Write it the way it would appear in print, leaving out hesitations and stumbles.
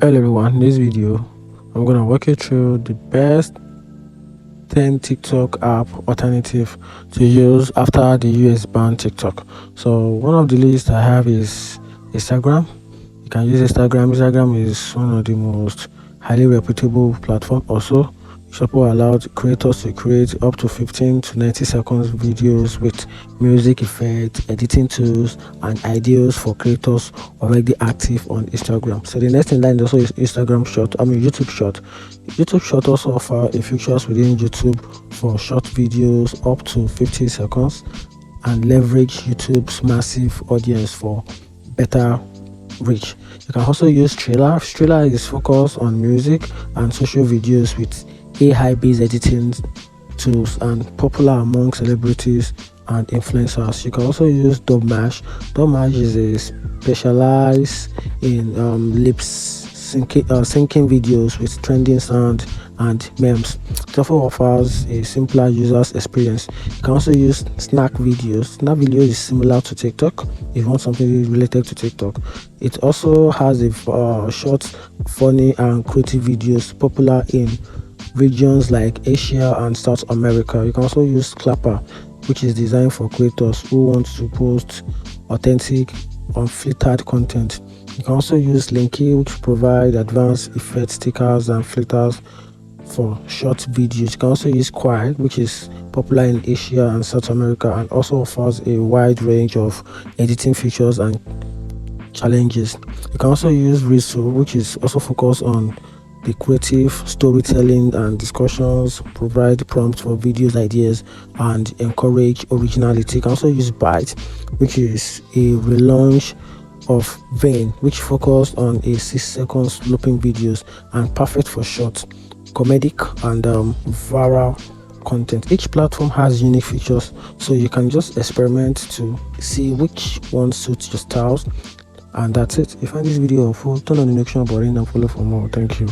Hello everyone, in this video I'm gonna walk you through the best 10 TikTok app alternative to use after the US banned TikTok. So one of the list I have is Instagram. You can use Instagram. Instagram is one of the most highly reputable platform. Also, Shopper allowed creators to create up to 15 to 90 seconds videos with music effects, editing tools, and ideas for creators already active on Instagram. So the next in line also is YouTube Short. YouTube Short also offer a features within YouTube for short videos up to 50 seconds and leverage YouTube's massive audience for better reach. You can also use Trailer. Trailer is focused on music and social videos with AI-based editing tools and popular among celebrities and influencers. You can also use Dubmash. Dubmash is a specialized in syncing videos with trending sound and memes. It also offers a simpler user's experience. You can also use Snack Videos. Snack Video is similar to TikTok if you want something related to TikTok. It also has a short, funny and creative videos popular in regions like Asia and South America. You can also use Clapper, which is designed for creators who want to post authentic, unfiltered content. You can also use Linky, which provide advanced effect stickers and filters for short videos. You can also use Quiet, which is popular in Asia and South America and also offers a wide range of editing features and challenges. You can also use Riso, which is also focused on the creative storytelling and discussions, provide prompts for videos ideas and encourage originality. You can also use Byte, which is a relaunch of Vein, which focused on a 6 seconds looping videos and perfect for short, comedic and viral content. Each platform has unique features, so you can just experiment to see which one suits your styles. And that's it. If you find this video helpful, turn on the notification button and follow for more. Thank you.